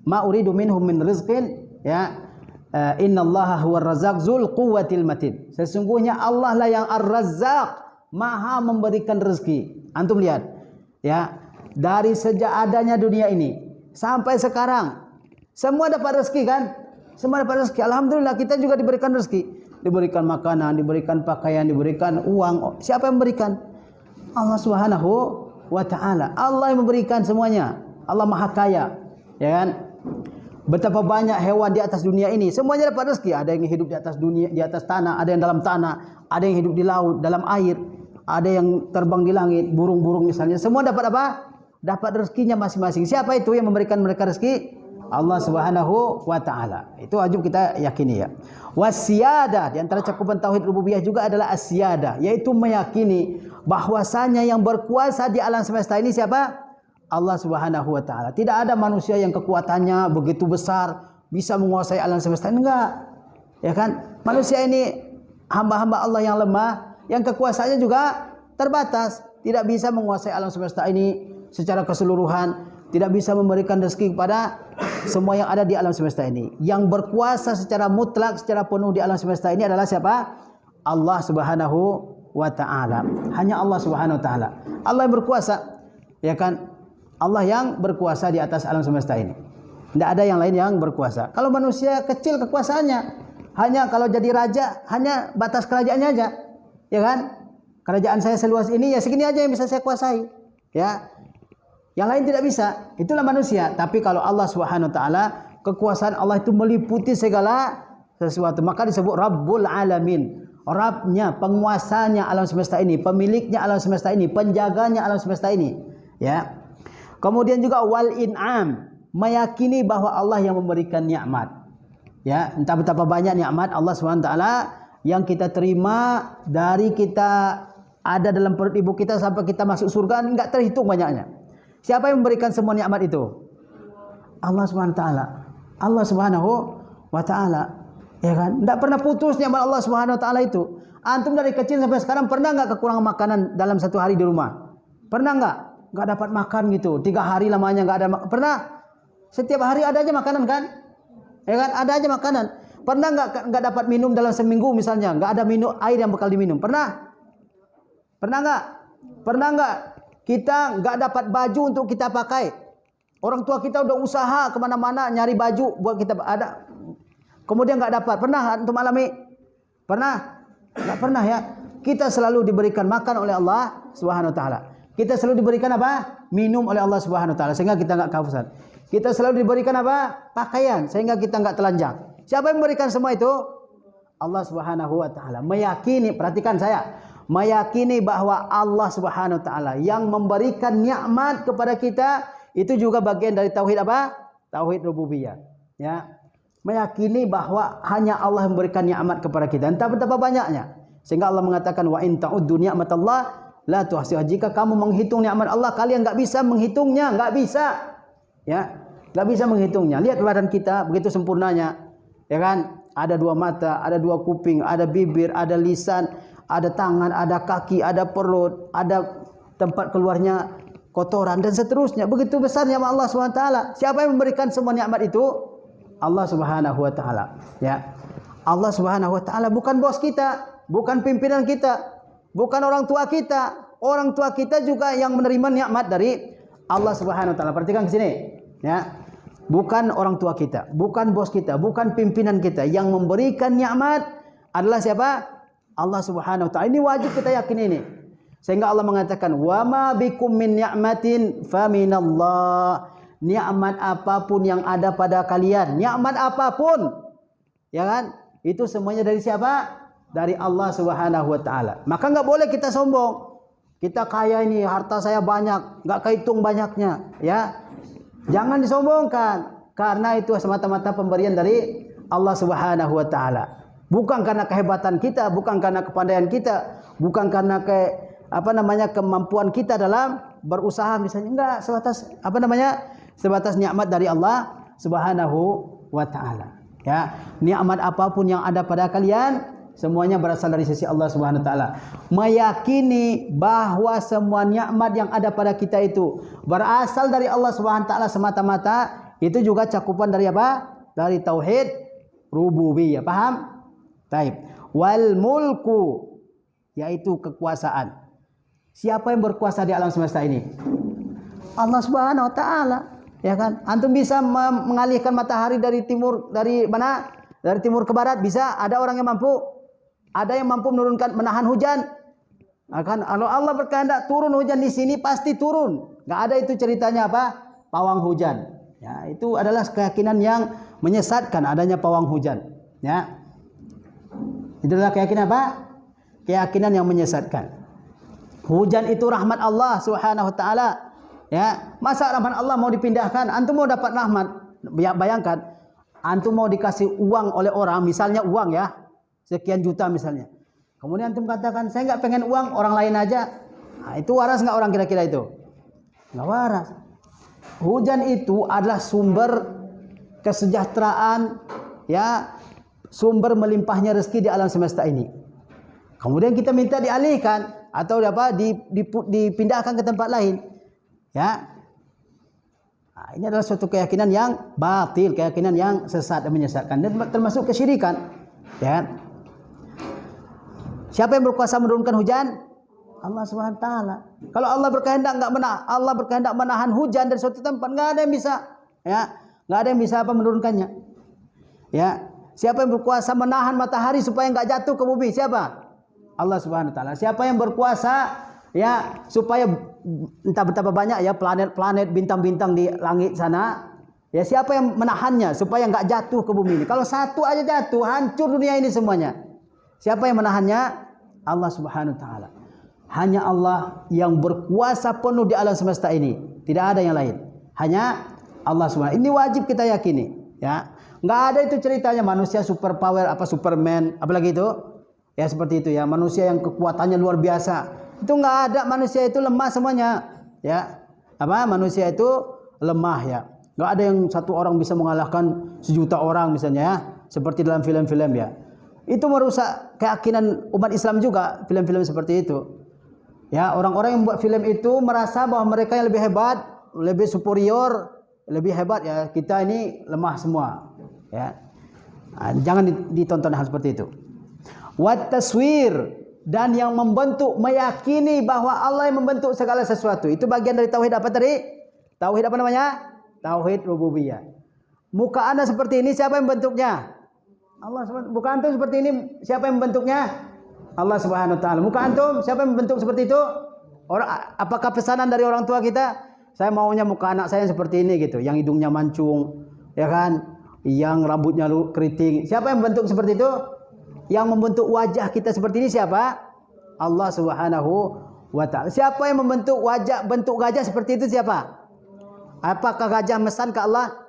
ma uridu minhum min rizqin, ya. Innallaha huwar razzaq dzul quwwatil matin. Sesungguhnya Allah lah yang ar-razzaq, maha memberikan rezeki. Antum lihat, ya. Dari sejak adanya dunia ini sampai sekarang semua dapat rezeki kan? Semua dapat rezeki. Alhamdulillah kita juga diberikan rezeki. Diberikan makanan, diberikan pakaian, diberikan uang. Siapa yang memberikan? Allah Subhanahu wa taala. Allah yang memberikan semuanya. Allah Maha Kaya. Ya kan? Betapa banyak hewan di atas dunia ini, semuanya dapat rezeki. Ada yang hidup di atas dunia, di atas tanah, ada yang dalam tanah, ada yang hidup di laut, dalam air, ada yang terbang di langit, burung-burung misalnya. Semua dapat apa? Dapat rezekinya masing-masing. Siapa itu yang memberikan mereka rezeki? Allah Subhanahu wa taala. Itu wajib kita yakini, ya. Wasiyada, di antara cakupan tauhid rububiyah juga adalah asyada, yaitu meyakini bahwasanya yang berkuasa di alam semesta ini siapa? Allah Subhanahu wa taala. Tidak ada manusia yang kekuatannya begitu besar bisa menguasai alam semesta ini, enggak. Ya kan? Manusia ini hamba-hamba Allah yang lemah, yang kekuasaannya juga terbatas, tidak bisa menguasai alam semesta ini secara keseluruhan, tidak bisa memberikan rezeki kepada semua yang ada di alam semesta ini. Yang berkuasa secara mutlak, secara penuh di alam semesta ini adalah siapa? Allah Subhanahu wa taala. Hanya Allah Subhanahu wa taala. Allah yang berkuasa, ya kan? Allah yang berkuasa di atas alam semesta ini. Tidak ada yang lain yang berkuasa. Kalau manusia kecil kekuasaannya, hanya kalau jadi raja hanya batas kerajaannya aja, ya kan? Kerajaan saya seluas ini, ya segini aja yang bisa saya kuasai, ya. Yang lain tidak bisa. Itulah manusia. Tapi kalau Allah Subhanahu wa taala, kekuasaan Allah itu meliputi segala sesuatu. Maka disebut Rabbul Alamin. Rabbnya, penguasanya alam semesta ini, pemiliknya alam semesta ini, penjaganya alam semesta ini, ya. Kemudian juga wal in'am, meyakini bahwa Allah yang memberikan nikmat. Ya, entah betapa banyak nikmat Allah Subhanahu wa taala yang kita terima dari kita ada dalam perut ibu kita sampai kita masuk surga, enggak terhitung banyaknya. Siapa yang memberikan semua nikmat itu? Allah Subhanahu wa taala. Allah Subhanahu wa taala. Ya kan? Enggak pernah putus nikmat Allah Subhanahu wa taala itu. Antum dari kecil sampai sekarang pernah enggak kekurangan makanan dalam satu hari di rumah? Pernah enggak? Enggak dapat makan gitu. 3 hari lamanya enggak ada makan. Pernah? Setiap hari ada aja makanan kan? Ya kan? Ada aja makanan. Pernah enggak dapat minum dalam seminggu misalnya? Enggak ada minum air yang bakal diminum. Pernah? Pernah enggak? Pernah enggak kita enggak dapat baju untuk kita pakai? Orang tua kita udah usaha kemana-mana nyari baju buat kita ada. Kemudian enggak dapat. Pernah antum alami? Pernah? Enggak pernah ya. Kita selalu diberikan makan oleh Allah Subhanahu wa taala. Kita selalu diberikan apa? Minum oleh Allah Subhanahu wa taala sehingga kita enggak kehausan. Kita selalu diberikan apa? Pakaian sehingga kita enggak telanjang. Siapa yang memberikan semua itu? Allah Subhanahu wa taala. Meyakini, perhatikan saya, meyakini bahwa Allah Subhanahu wa taala yang memberikan nikmat kepada kita itu juga bagian dari tauhid apa? Tauhid rububiyah. Ya. Meyakini bahwa hanya Allah yang memberikan nikmat kepada kita, entah betapa banyaknya. Sehingga Allah mengatakan wa in ta'uddu ni'matallah la tuhsiha. Jika kamu menghitung nikmat Allah, kalian enggak bisa menghitungnya, enggak bisa. Ya. Enggak bisa menghitungnya. Lihat badan kita begitu sempurnanya. Ya kan? Ada 2 mata, ada 2 kuping, ada bibir, ada lisan, ada tangan, ada kaki, ada perut, ada tempat keluarnya kotoran dan seterusnya. Begitu besarnya Allah Subhanahu wa taala. Siapa yang memberikan semua nikmat itu? Allah Subhanahu wa taala. Ya. Allah Subhanahu wa taala bukan bos kita, bukan pimpinan kita, bukan orang tua kita. Orang tua kita juga yang menerima nikmat dari Allah Subhanahu wa taala. Perhatikan ke sini, ya. Bukan orang tua kita, bukan bos kita, bukan pimpinan kita. Yang memberikan nikmat adalah siapa? Allah Subhanahu wa taala. Ini wajib kita yakin ini. Sehingga Allah mengatakan, "Wa ma bikum min ni'matin faminallah." Nikmat apapun yang ada pada kalian, nikmat apapun, ya kan? Itu semuanya dari siapa? Dari Allah Subhanahu wa taala. Maka enggak boleh kita sombong. Kita kaya ini, harta saya banyak, enggak kehitung banyaknya, ya. Jangan disombongkan, karena itu semata-mata pemberian dari Allah Subhanahu wa taala. Bukan karena kehebatan kita, bukan karena kepandaian kita, bukan karena kemampuan kita dalam berusaha misalnya, enggak, sebatas nikmat dari Allah Subhanahu wa taala. Ya, nikmat apapun yang ada pada kalian semuanya berasal dari sisi Allah Subhanahu wa taala. Meyakini bahwa semua nikmat yang ada pada kita itu berasal dari Allah Subhanahu wa taala semata-mata, itu juga cakupan dari apa? Dari tauhid rububiyah. Paham? Taib. Wal mulku, yaitu kekuasaan. Siapa yang berkuasa di alam semesta ini? Allah Subhanahu wa taala, ya kan? Antum bisa mengalihkan matahari dari timur, dari mana? Dari timur ke barat, bisa? Ada orang yang mampu? Ada yang mampu menurunkan, menahan hujan? Akan kalau Allah berkehendak turun hujan di sini pasti turun. Enggak ada itu ceritanya apa? Pawang hujan. Ya, itu adalah keyakinan yang menyesatkan adanya pawang hujan. Ya. Itu adalah keyakinan apa? Keyakinan yang menyesatkan. Hujan itu rahmat Allah Subhanahu wa taala. Ya, masa rahmat Allah mau dipindahkan? Antum mau dapat rahmat, bayangkan antum mau dikasih uang oleh orang, misalnya uang ya, sekian juta misalnya. Kemudian antum katakan, saya nggak pengen uang, orang lain aja. Nah, itu waras nggak orang kira-kira itu? Nggak waras. Hujan itu adalah sumber kesejahteraan, ya, sumber melimpahnya rezeki di alam semesta ini. Kemudian kita minta dialihkan atau dipindahkan ke tempat lain, ya. Nah, ini adalah suatu keyakinan yang batil, keyakinan yang sesat dan menyesatkan, dan termasuk kesyirikan. Ya. Siapa yang berkuasa menurunkan hujan? Allah Subhanahu wa taala. Kalau Allah berkehendak Allah berkehendak menahan hujan dari suatu tempat, enggak ada yang bisa, ya. Enggak ada yang bisa menurunkannya. Ya. Siapa yang berkuasa menahan matahari supaya enggak jatuh ke bumi? Siapa? Allah Subhanahu wa taala. Siapa yang berkuasa, ya, supaya entah betapa banyak ya planet-planet, bintang-bintang di langit sana, ya, siapa yang menahannya supaya enggak jatuh ke bumi ini? Kalau satu aja jatuh, hancur dunia ini semuanya. Siapa yang menahannya? Allah Subhanahu wa taala. Hanya Allah yang berkuasa penuh di alam semesta ini. Tidak ada yang lain. Hanya Allah Subhanahu. Ini wajib kita yakini, ya. Enggak ada itu ceritanya manusia super power, apa Superman, apalagi itu. Ya seperti itu ya, manusia yang kekuatannya luar biasa. Itu enggak ada, manusia itu lemah semuanya, ya. Apa? Manusia itu lemah, ya. Enggak ada yang satu orang bisa mengalahkan sejuta orang misalnya, ya. Seperti dalam film-film, ya. Itu merusak keyakinan umat Islam juga, film-film seperti itu. Ya, orang-orang yang buat film itu merasa bahwa mereka yang lebih hebat, lebih superior, lebih hebat, ya. Kita ini lemah semua, ya. Nah, jangan ditonton hal seperti itu. Wat taswir, dan yang membentuk, meyakini bahwa Allah yang membentuk segala sesuatu. Itu bagian dari tauhid apa tadi? Tauhid apa namanya? Tauhid rububiyah. Muka Anda seperti ini, siapa yang bentuknya? Allah. Bukan antum seperti ini, siapa yang membentuknya? Allah Subhanahu wa taala. Muka antum, siapa yang membentuk seperti itu? Apakah pesanan dari orang tua kita? Saya maunya muka anak saya seperti ini gitu, yang hidungnya mancung, ya kan? yang rambutnya keriting. Siapa yang membentuk seperti itu? Yang membentuk wajah kita seperti ini siapa? Allah Subhanahu wa ta'ala. Siapa yang membentuk wajah bentuk gajah seperti itu siapa? Apakah gajah mesan ke Allah?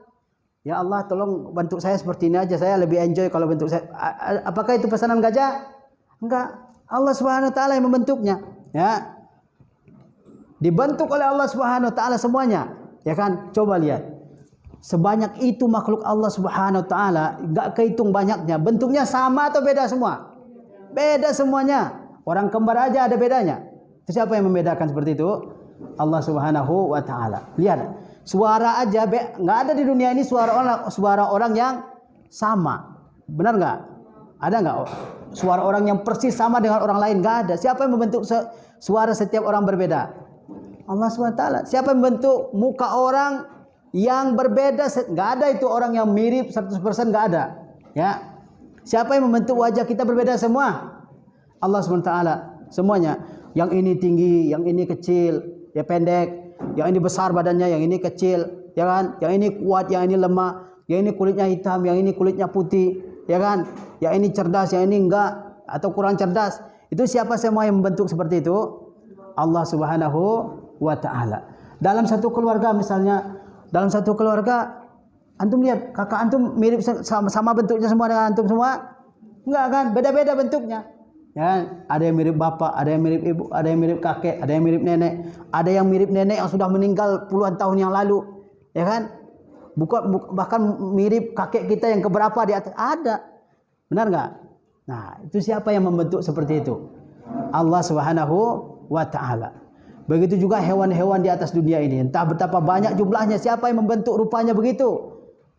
Ya Allah, tolong bentuk saya seperti ini aja. Saya lebih enjoy kalau bentuk saya. Apakah itu pesanan gajah? Enggak. Allah Subhanahu wa ta'ala yang membentuknya. Ya. Dibentuk oleh Allah Subhanahu wa ta'ala semuanya. Ya kan? Coba lihat. Sebanyak itu makhluk Allah Subhanahu wa ta'ala, enggak kehitung banyaknya. Bentuknya sama atau beda semua? Beda semuanya. Orang kembar aja ada bedanya. Itu siapa yang membedakan seperti itu? Allah Subhanahu wa ta'ala. Lihat. Suara aja nggak ada di dunia ini suara orang yang sama. Benar nggak? Ada nggak suara orang yang persis sama dengan orang lain? Nggak ada. Siapa yang membentuk suara setiap orang berbeda? Allah SWT. Siapa yang membentuk muka orang yang berbeda? Nggak ada itu orang yang mirip 100%, nggak ada. Ya. Siapa yang membentuk wajah kita berbeda semua? Allah SWT. Semuanya. Yang ini tinggi, yang ini kecil, ya pendek. Yang ini besar badannya, yang ini kecil, ya kan? Yang ini kuat, yang ini lemah, yang ini kulitnya hitam, yang ini kulitnya putih, ya kan? Yang ini cerdas, yang ini enggak atau kurang cerdas. Itu siapa semua yang membentuk seperti itu? Allah Subhanahu wa ta'ala. Dalam satu keluarga misalnya, dalam satu keluarga antum lihat kakak antum mirip sama bentuknya semua dengan antum semua? Enggak kan? Beda-beda bentuknya. Ya, ada yang mirip bapak, ada yang mirip ibu, ada yang mirip kakek, ada yang mirip nenek, ada yang mirip nenek yang sudah meninggal puluhan tahun yang lalu, ya kan? Bahkan mirip kakek kita yang keberapa di atas ada, benar nggak? Nah, itu siapa yang membentuk seperti itu? Allah Subhanahu wa ta'ala. Begitu juga hewan-hewan di atas dunia ini, entah betapa banyak jumlahnya, siapa yang membentuk rupanya begitu?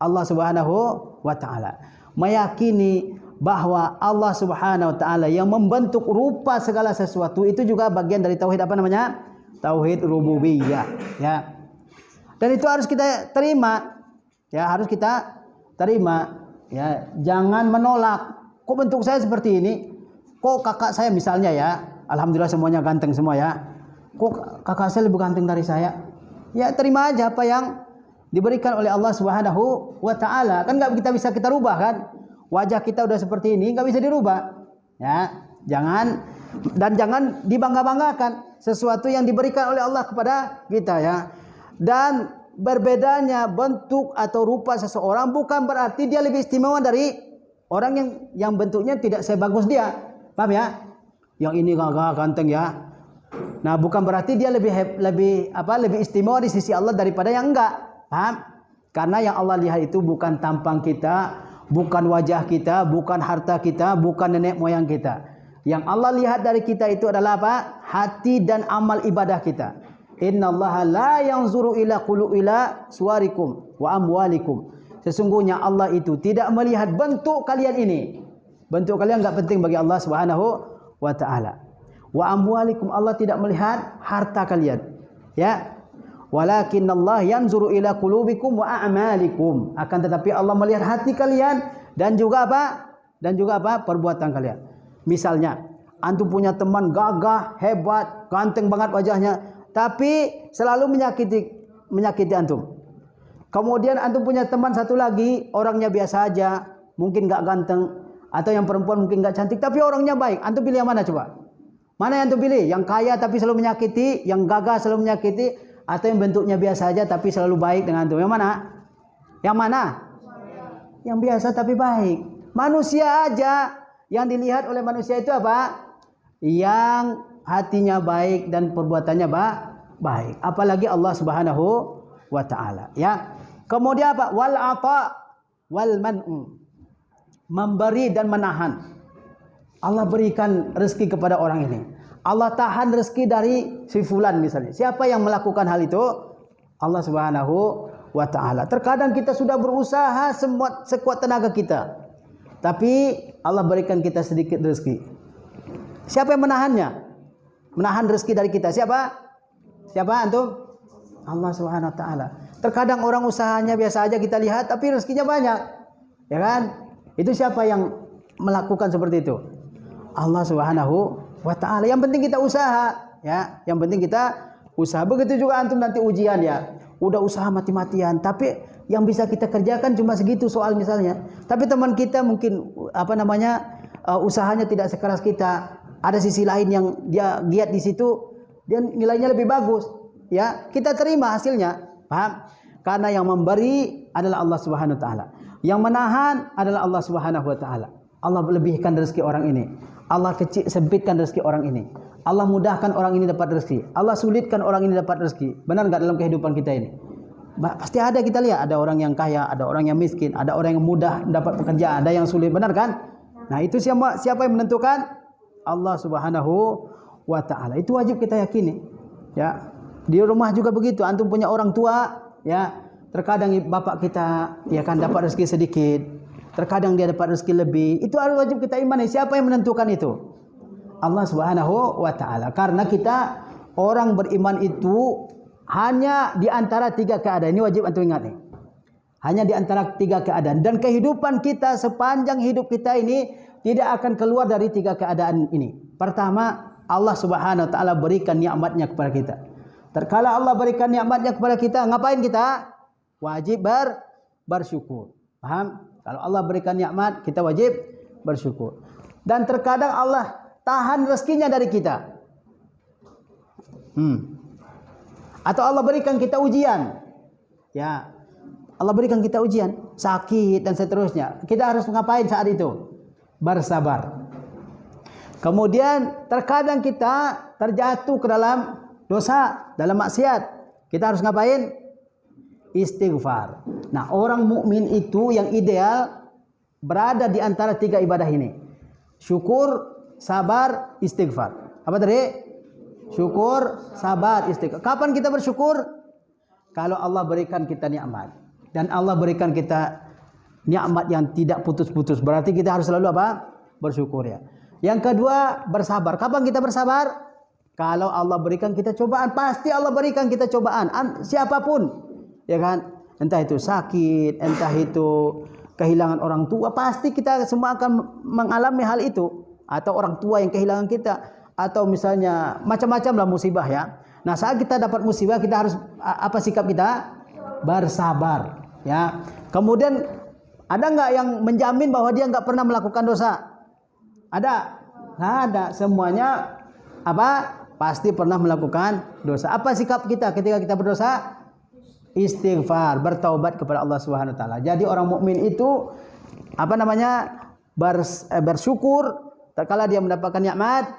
Allah Subhanahu wa ta'ala. Meyakini bahwa Allah Subhanahu wa ta'ala yang membentuk rupa segala sesuatu itu juga bagian dari tauhid apa namanya? Tauhid rububiyah, ya. Dan itu harus kita terima. Ya, harus kita terima, ya. Jangan menolak. Kok bentuk saya seperti ini? Kok kakak saya misalnya ya, alhamdulillah semuanya ganteng semua ya. Kok kakak saya lebih ganteng dari saya? Ya, terima aja apa yang diberikan oleh Allah Subhanahu wa ta'ala. Kan enggak bisa kita rubah kan? Wajah kita udah seperti ini, nggak bisa dirubah. Ya, jangan dibangga-banggakan sesuatu yang diberikan oleh Allah kepada kita ya. Dan berbedanya bentuk atau rupa seseorang bukan berarti dia lebih istimewa dari orang yang bentuknya tidak sebagus dia. Paham ya? Yang ini gagah ganteng ya. Nah, bukan berarti dia lebih istimewa di sisi Allah daripada yang enggak. Paham? Karena yang Allah lihat itu bukan tampang kita, bukan wajah kita, bukan harta kita, bukan nenek moyang kita. Yang Allah lihat dari kita itu adalah apa? Hati dan amal ibadah kita. Innallaha la yanzuru ila suwarikum wa amwalikum. Sesungguhnya Allah itu tidak melihat bentuk kalian ini. Bentuk kalian enggak penting bagi Allah Subhanahu wa ta'ala. Wa amwalikum, Allah tidak melihat harta kalian. Ya. Walakinallah yanzuru ila qulubikum wa a'malikum. Akan tetapi Allah melihat hati kalian dan juga apa? Dan juga apa? Perbuatan kalian. Misalnya, antum punya teman gagah, hebat, ganteng banget wajahnya, tapi selalu menyakiti antum. Kemudian antum punya teman satu lagi, orangnya biasa aja, mungkin enggak ganteng, atau yang perempuan mungkin enggak cantik, tapi orangnya baik. Antum pilih yang mana coba? Mana yang antum pilih? Yang kaya tapi selalu menyakiti, yang gagah selalu menyakiti, atau yang bentuknya biasa aja tapi selalu baik dengan antum? Yang mana? Yang mana? Yang biasa tapi baik. Manusia aja yang dilihat oleh manusia itu apa? Yang hatinya baik dan perbuatannya baik. Apalagi Allah Subhanahu wa ta'ala, ya. Kemudian apa? Wal ata wal man'u. Memberi dan menahan. Allah berikan rezeki kepada orang ini. Allah tahan rezeki dari si fulan misalnya. Siapa yang melakukan hal itu? Allah Subhanahu wa ta'ala. Terkadang kita sudah berusaha sekuat tenaga kita, tapi Allah berikan kita sedikit rezeki. Siapa yang menahannya? Menahan rezeki dari kita. Siapa? Siapa antum? Allah Subhanahu wa ta'ala. Terkadang orang usahanya biasa aja kita lihat, tapi rezekinya banyak. Ya kan? Itu siapa yang melakukan seperti itu? Allah Subhanahu wa ta'ala. Yang penting kita usaha, ya. Yang penting kita usaha. Begitu juga antum nanti ujian ya. udah usaha mati-matian, tapi yang bisa kita kerjakan cuma segitu soal misalnya. Tapi teman kita mungkin usahanya tidak sekeras kita. Ada sisi lain yang dia giat di situ, dia nilainya lebih bagus. Ya, kita terima hasilnya. Paham? Karena yang memberi adalah Allah Subhanahu wa taala. Yang menahan adalah Allah Subhanahu wa taala. Allah lebihkan rezeki orang ini. Allah sempitkan rezeki orang ini. Allah mudahkan orang ini dapat rezeki. Allah sulitkan orang ini dapat rezeki. Benar enggak dalam kehidupan kita ini? Pasti ada, kita lihat, ada orang yang kaya, ada orang yang miskin, ada orang yang mudah dapat pekerjaan, ada yang sulit, benar kan? Nah, itu siapa yang menentukan? Allah Subhanahu wa taala. Itu wajib kita yakini. Ya. Di rumah juga begitu. Antum punya orang tua, ya. Terkadang bapak kita ya kan dapat rezeki sedikit. Terkadang dia dapat rezeki lebih. Itu harus wajib kita imani. Siapa yang menentukan itu? Allah Subhanahu wa taala. Karena kita orang beriman itu hanya di antara 3 keadaan. Ini wajib antum ingat nih. Hanya di antara 3 keadaan, dan kehidupan kita sepanjang hidup kita ini tidak akan keluar dari 3 keadaan ini. Pertama, Allah Subhanahu wa taala berikan nikmatnya kepada kita. Terkala Allah berikan nikmatnya kepada kita, ngapain kita? Wajib bersyukur. Paham? Kalau Allah berikan nikmat, kita wajib bersyukur. Dan terkadang Allah tahan rezekinya dari kita. Atau Allah berikan kita ujian. Ya. Allah berikan kita ujian, sakit dan seterusnya. Kita harus ngapain saat itu? Bersabar. Kemudian terkadang kita terjatuh ke dalam dosa, dalam maksiat. Kita harus ngapain? Istighfar. Nah, orang mukmin itu yang ideal berada di antara 3 ibadah ini. Syukur, sabar, istighfar. Apa tadi? Syukur, sabar, istighfar. Kapan kita bersyukur? Kalau Allah berikan kita nikmat. Dan Allah berikan kita nikmat yang tidak putus-putus. Berarti kita harus selalu apa? Bersyukur ya. Yang kedua, bersabar. Kapan kita bersabar? Kalau Allah berikan kita cobaan. Pasti Allah berikan kita cobaan. Siapapun. Ya kan? Entah itu sakit, entah itu kehilangan orang tua. Pasti kita semua akan mengalami hal itu. Atau orang tua yang kehilangan kita. Atau misalnya macam-macam lah musibah ya. Nah, saat kita dapat musibah, kita harus apa sikap kita? Bersabar ya. Kemudian ada nggak yang menjamin bahwa dia nggak pernah melakukan dosa? Ada? Nggak ada. Semuanya apa? Pasti pernah melakukan dosa. Apa sikap kita ketika kita berdosa? Istighfar, bertaubat kepada Allah Subhanahu wa taala. Jadi orang mukmin itu bersyukur tatkala dia mendapatkan nikmat,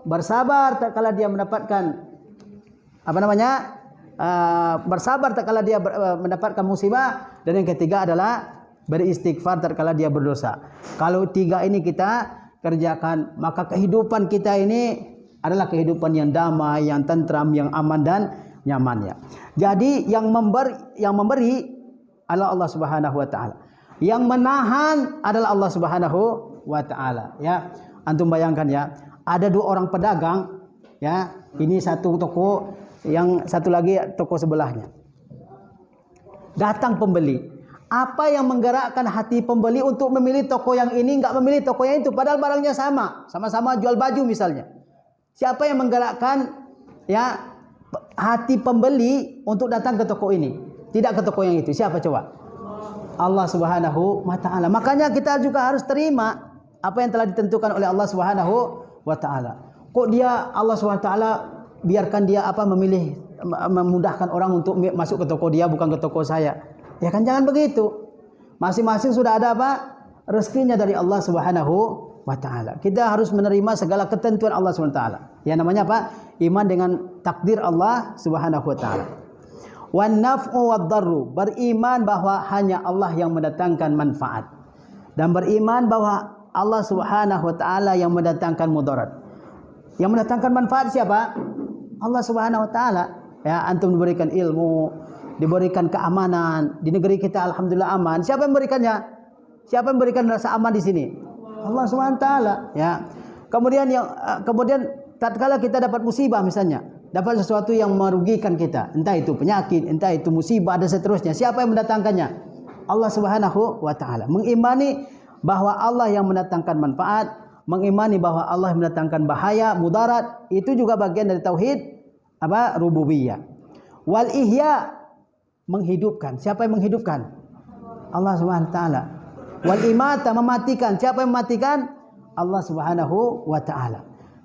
bersabar tatkala dia mendapatkan bersabar tatkala dia mendapatkan musibah, dan yang ketiga adalah beristighfar tatkala dia berdosa. Kalau 3 ini kita kerjakan, maka kehidupan kita ini adalah kehidupan yang damai, yang tentram, yang aman dan nyaman ya. Jadi yang memberi adalah Allah Subhanahu wa taala. Yang menahan adalah Allah Subhanahu wa taala ya. Antum bayangkan ya, ada 2 orang pedagang ya. Ini satu toko, yang satu lagi toko sebelahnya. Datang pembeli. Apa yang menggerakkan hati pembeli untuk memilih toko yang ini, enggak memilih toko yang itu, padahal barangnya sama, sama-sama jual baju misalnya. Siapa yang menggerakkan ya hati pembeli untuk datang ke toko ini, tidak ke toko yang itu? Siapa coba? Allah Subhanahu wa taala. Makanya kita juga harus terima apa yang telah ditentukan oleh Allah Subhanahu wa taala. Kok dia Allah Subhanahu wa taala biarkan dia memudahkan orang untuk masuk ke toko dia, bukan ke toko saya? Ya kan, jangan begitu. Masing-masing sudah ada rezekinya dari Allah Subhanahu wa taala. Kita harus menerima segala ketentuan Allah Subhanahu wa taala. Yang namanya apa? Iman dengan takdir Allah Subhanahu wa taala. Wan naf'u wad darru, beriman bahwa hanya Allah yang mendatangkan manfaat, dan beriman bahwa Allah Subhanahu wa taala yang mendatangkan mudarat. Yang mendatangkan manfaat siapa? Allah Subhanahu wa taala. Ya, antum diberikan ilmu, diberikan keamanan di negeri kita, alhamdulillah aman. Siapa yang memberikannya? Siapa yang memberikan rasa aman di sini? Allah Subhanahu wa taala, ya. Kemudian tatkala kita dapat musibah misalnya, dapat sesuatu yang merugikan kita, entah itu penyakit, entah itu musibah dan seterusnya, siapa yang mendatangkannya? Allah Subhanahu wa taala. Mengimani bahwa Allah yang mendatangkan manfaat, mengimani bahwa Allah yang mendatangkan bahaya, mudarat, itu juga bagian dari tauhid rububiyah. Wal ihya, menghidupkan. Siapa yang menghidupkan? Allah Subhanahu wa taala. Wal imata, mematikan. Siapa yang mematikan? Allah Subhanahu wa taala.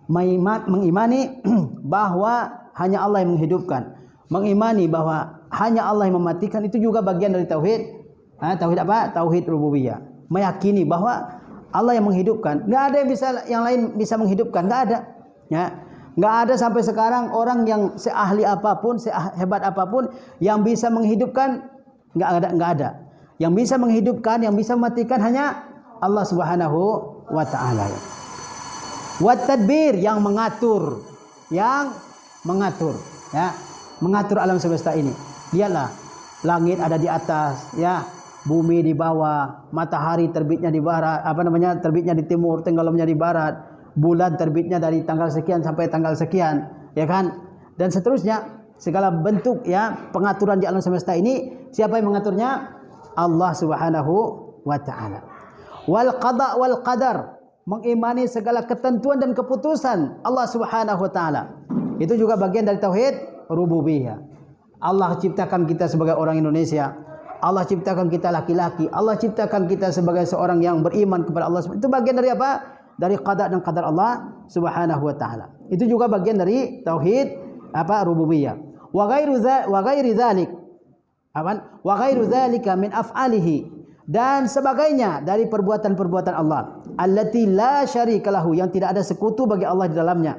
Mengimani bahwa hanya Allah yang menghidupkan. Mengimani bahwa hanya Allah yang mematikan, itu juga bagian dari tauhid. Tauhid apa? Tauhid rububiyah. Meyakini bahwa Allah yang menghidupkan. Enggak ada yang lain bisa menghidupkan, enggak ada. Ya. Enggak ada sampai sekarang orang yang seahli apapun, sehebat apapun yang bisa menghidupkan, enggak ada. Yang bisa menghidupkan, yang bisa mematikan hanya Allah Subhanahu wa taala. Wat tadbir, yang mengatur, ya. Mengatur alam semesta ini. Lihatlah, langit ada di atas, ya. Bumi di bawah, matahari terbitnya di barat, terbitnya di timur, tenggelamnya di barat, bulan terbitnya dari tanggal sekian sampai tanggal sekian, ya kan? Dan seterusnya, segala bentuk ya pengaturan di alam semesta ini, siapa yang mengaturnya? Allah Subhanahu wa taala. Wal qada wal qadar, mengimani segala ketentuan dan keputusan Allah Subhanahu wa taala. Itu juga bagian dari tauhid rububiyah. Allah ciptakan kita sebagai orang Indonesia. Allah ciptakan kita laki-laki. Allah ciptakan kita sebagai seorang yang beriman kepada Allah. Itu bagian dari apa? Dari qada dan qadar Allah Subhanahu wa taala. Itu juga bagian dari tauhid rububiyah. Wa ghairi dzalik. Wa ghairu dzalika min af'alihi, dan sebagainya dari perbuatan-perbuatan Allah, allati la syarika lahu, yang tidak ada sekutu bagi Allah di dalamnya,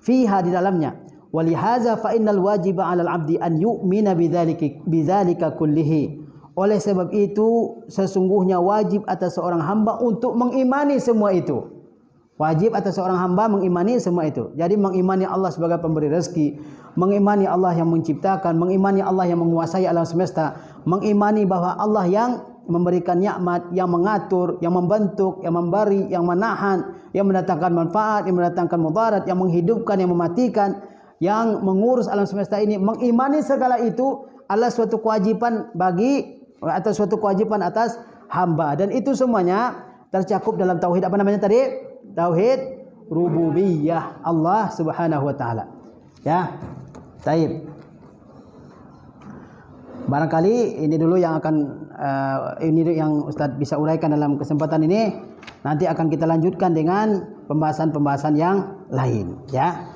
fiha, di dalamnya. Walihaza fa innal wajiba 'alal 'abdi an yu'mina bidzalika kullihi. Oleh sebab itu sesungguhnya wajib atas seorang hamba untuk mengimani semua itu. Wajib atas seorang hamba mengimani semua itu. Jadi mengimani Allah sebagai pemberi rezeki, mengimani Allah yang menciptakan, mengimani Allah yang menguasai alam semesta, mengimani bahwa Allah yang memberikan nikmat, yang mengatur, yang membentuk, yang memberi, yang menahan, yang mendatangkan manfaat, yang mendatangkan mudarat, yang menghidupkan, yang mematikan, yang mengurus alam semesta ini. Mengimani segala itu adalah suatu kewajiban atas hamba, dan itu semuanya tercakup dalam tauhid tadi? Tauhid rububiyah Allah Subhanahu wa taala. Ya. Baik. Barangkali ini dulu yang akan ini yang Ustaz bisa uraikan dalam kesempatan ini. Nanti akan kita lanjutkan dengan pembahasan-pembahasan yang lain, ya.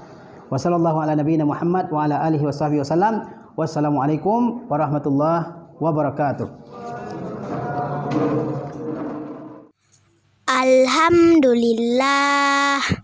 Wassallallahu ala nabiyina Muhammad wa ala alihi washabihi wasallam. Wassalamualaikum warahmatullahi wabarakatuh. Alhamdulillah.